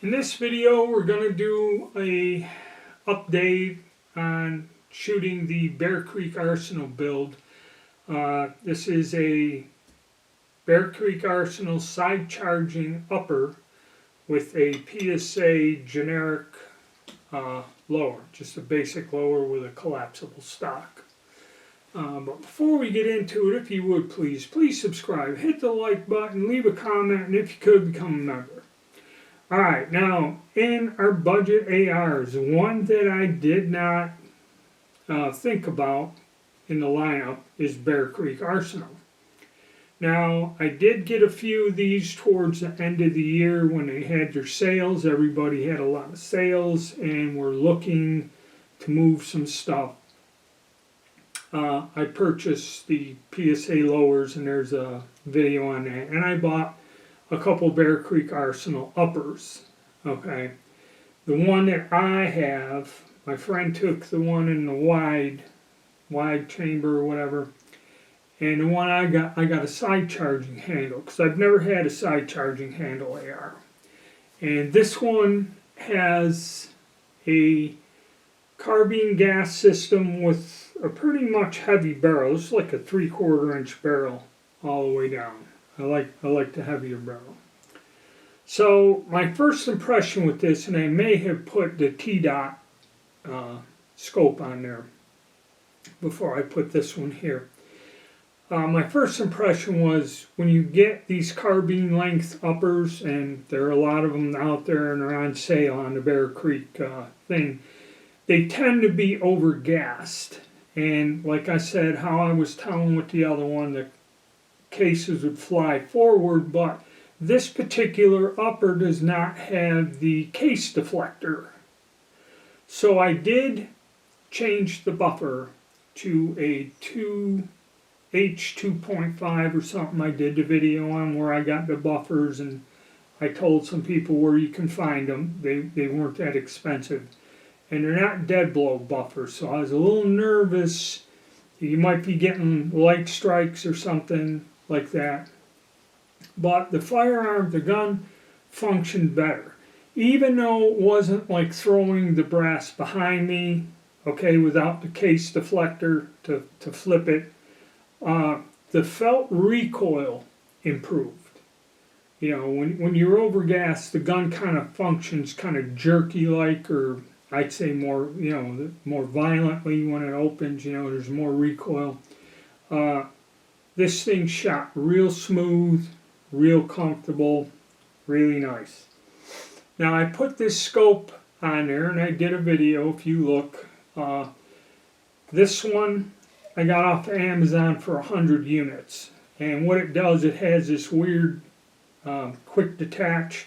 In this video, we're going to do a update on shooting the Bear Creek Arsenal build. This is a Bear Creek Arsenal side charging upper with a PSA generic lower, just a basic lower with a collapsible stock. But before we get into it, if you would please subscribe, hit the like button, leave a comment, and if you could, become a member. Alright, now in our budget ARs, one that I did not think about in the lineup is Bear Creek Arsenal. Now, I did get a few of these towards the end of the year when they had their sales. Everybody had a lot of sales and we're looking to move some stuff. I purchased the PSA lowers, and there's a video on that, and I bought a couple Bear Creek Arsenal uppers. Okay, the one that I have, my friend took the one in the wide chamber or whatever, and the one I got a side charging handle because I've never had a side charging handle AR, and this one has a carbine gas system with a pretty much heavy barrel. It's like a 3/4 inch barrel all the way down. I like the heavier barrel. So my first impression with this, and I may have put the T-dot scope on there before I put this one here. My first impression was when you get these carbine length uppers, and there are a lot of them out there and they're on sale on the Bear Creek thing, they tend to be over-gassed. And like I said, how I was telling with the other one, the cases would fly forward, but this particular upper does not have the case deflector. So I did change the buffer to a H2.5 or something. I did the video on where I got the buffers, and I told some people where you can find them. They weren't that expensive, and they're not dead blow buffers, so I was a little nervous you might be getting light strikes or something like that. But the firearm, the gun, functioned better. Even though it wasn't like throwing the brass behind me, okay, without the case deflector to flip it, the felt recoil improved. You know, when you're overgassed, the gun kind of functions kind of jerky-like, or I'd say more, more violently when it opens. There's more recoil. This thing shot real smooth, real comfortable, really nice. Now I put this scope on there, and I did a video. If you look, this one I got off of Amazon for 100 units, and what it does, it has this weird quick detach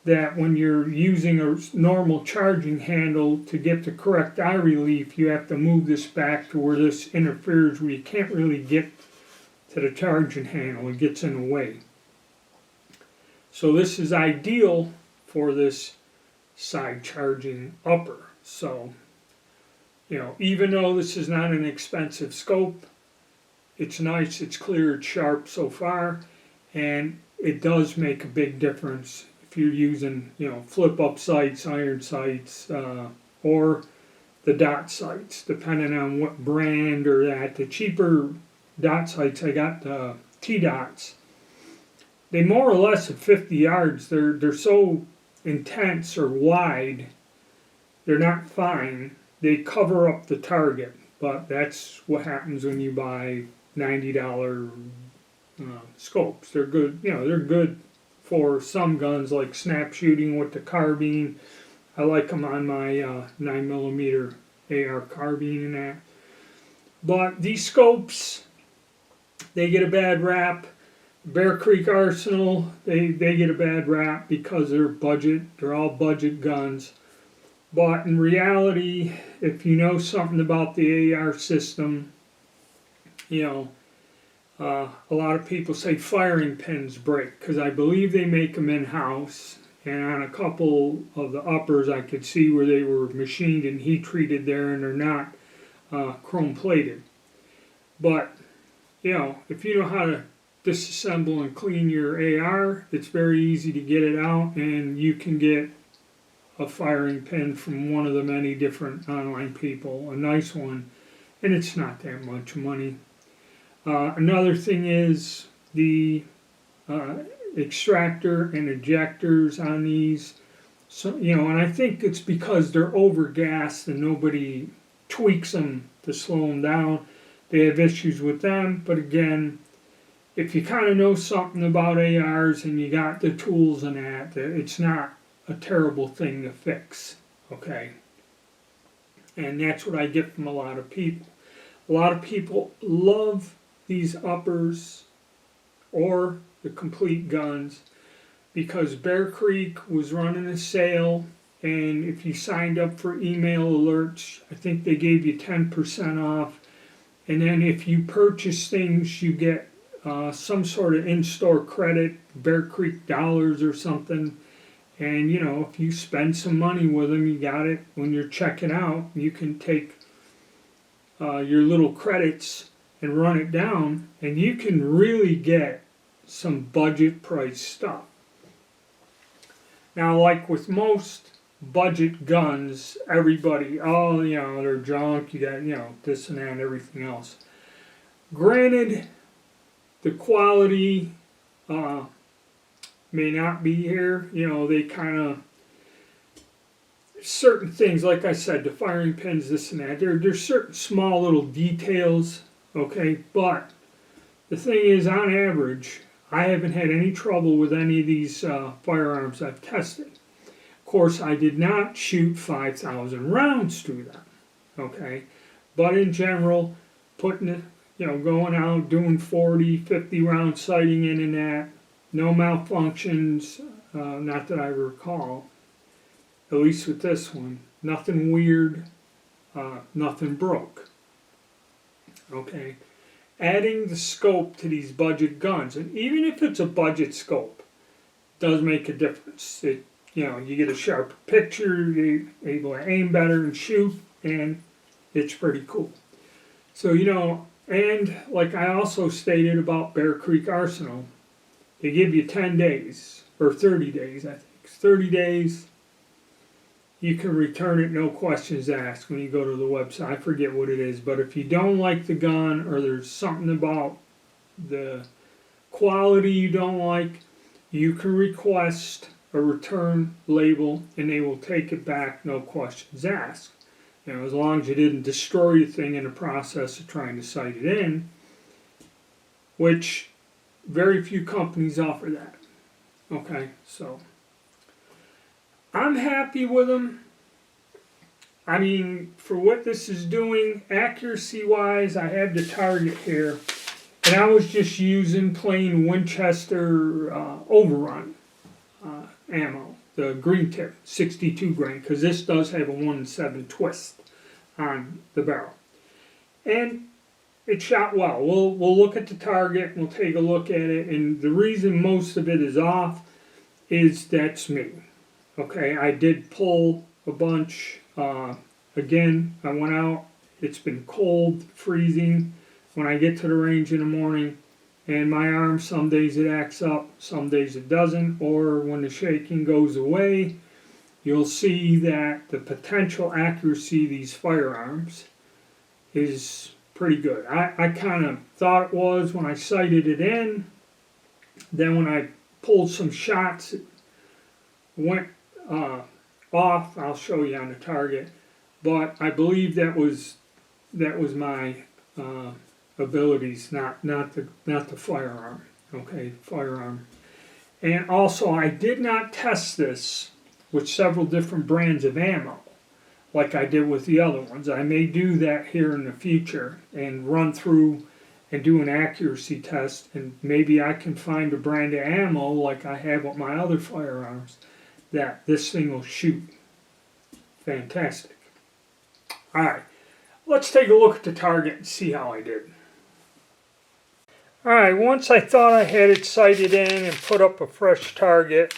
that when you're using a normal charging handle to get the correct eye relief, you have to move this back to where this interferes, where you can't really get to the charging handle. It gets in the way. So this is ideal for this side charging upper. So, even though this is not an expensive scope, it's nice, it's clear, it's sharp so far, and it does make a big difference if you're using, flip-up sights, iron sights, or the dot sights, depending on what brand or that. The cheaper dot sights, I got the T-dots. They more or less at 50 yards, they're so intense or wide, they're not fine. They cover up the target, but that's what happens when you buy $90 scopes. They're good, they're good for some guns like snap shooting with the carbine. I like them on my 9mm AR carbine and that. But these scopes, they get a bad rap. Bear Creek Arsenal, they get a bad rap because they're all budget guns. But in reality, if you know something about the AR system, a lot of people say firing pins break, because I believe they make them in-house, and on a couple of the uppers I could see where they were machined and heat treated there, and they're not chrome plated. But if you know how to disassemble and clean your AR, it's very easy to get it out, and you can get a firing pin from one of the many different online people, a nice one, and it's not that much money. Another thing is the extractor and ejectors on these. So, and I think it's because they're overgassed and nobody tweaks them to slow them down. They have issues with them, but again, if you kind of know something about ARs and you got the tools and that, it's not a terrible thing to fix, okay? And that's what I get from a lot of people. A lot of people love these uppers or the complete guns because Bear Creek was running a sale, and if you signed up for email alerts, I think they gave you 10% off. And then if you purchase things, you get some sort of in-store credit, Bear Creek dollars or something. And if you spend some money with them, you got it. When you're checking out, you can take your little credits and run it down, and you can really get some budget price stuff. Now, like with most budget guns, everybody, they're junk, you got, this and that and everything else. Granted, the quality may not be here. They kind of, certain things, like I said, the firing pins, this and that, there's certain small little details, okay, but the thing is, on average, I haven't had any trouble with any of these firearms I've tested. Of course, I did not shoot 5,000 rounds through them, okay, but in general, putting it, going out, doing 40, 50 round sighting in and that, no malfunctions, not that I recall, at least with this one. Nothing weird, nothing broke. Okay, adding the scope to these budget guns, and even if it's a budget scope, does make a difference. You get a sharper picture, you're able to aim better and shoot, and it's pretty cool. So, and like I also stated about Bear Creek Arsenal, they give you 10 days, or 30 days, I think. 30 days, you can return it, no questions asked when you go to the website. I forget what it is, but if you don't like the gun, or there's something about the quality you don't like, you can request a return label, and they will take it back, no questions asked. As long as you didn't destroy the thing in the process of trying to sight it in, which very few companies offer that. Okay, so I'm happy with them. I mean, for what this is doing, accuracy-wise, I have the target here, and I was just using plain Winchester Overrun ammo, the green tip, 62 grain, because this does have a 1-7 twist on the barrel. And it shot well. We'll look at the target, and we'll take a look at it, and the reason most of it is off is that's me. Okay, I did pull a bunch. Again, I went out, it's been cold, freezing when I get to the range in the morning, and my arm, some days it acts up, some days it doesn't, or when the shaking goes away, you'll see that the potential accuracy of these firearms is pretty good. I kind of thought it was when I sighted it in. Then when I pulled some shots, it went off. I'll show you on the target, but I believe that was my abilities, not the firearm. Okay, firearm. And also, I did not test this with several different brands of ammo, like I did with the other ones. I may do that here in the future and run through and do an accuracy test, and maybe I can find a brand of ammo like I have with my other firearms that this thing will shoot fantastic. Alright, let's take a look at the target and see how I did. Alright, once I thought I had it sighted in and put up a fresh target,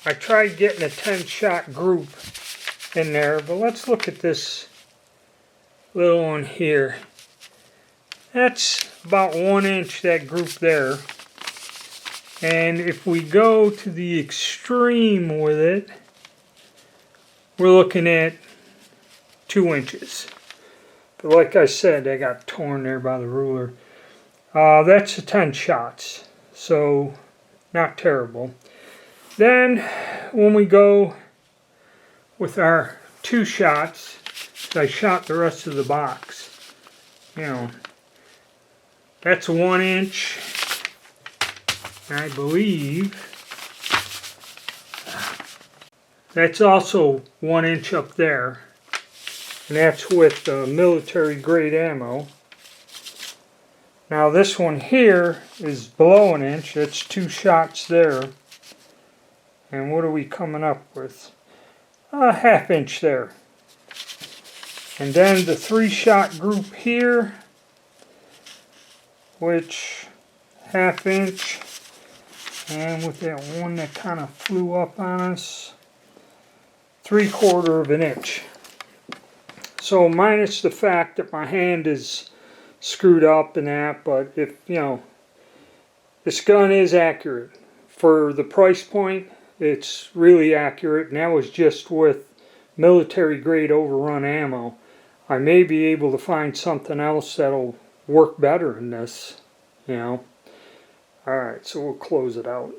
I tried getting a 10-shot group in there, but let's look at this little one here. That's about 1 inch, that group there. And if we go to the extreme with it, we're looking at 2 inches. But like I said, they got torn there by the ruler. That's the 10 shots, so not terrible. Then when we go with our 2 shots, I shot the rest of the box. You know, that's a 1 inch. And I believe that's also 1 inch up there. And that's with military grade ammo. Now this one here is below 1 inch. That's 2 shots there. And what are we coming up with? A ½ inch there. And then the 3-shot group here, which ½ inch. And with that one that kind of flew up on us, 3/4 of an inch. So minus the fact that my hand is screwed up and that, but if, you know, this gun is accurate. For the price point, it's really accurate, and that was just with military grade overrun ammo. I may be able to find something else that'll work better than this, you know. Alright, so we'll close it out.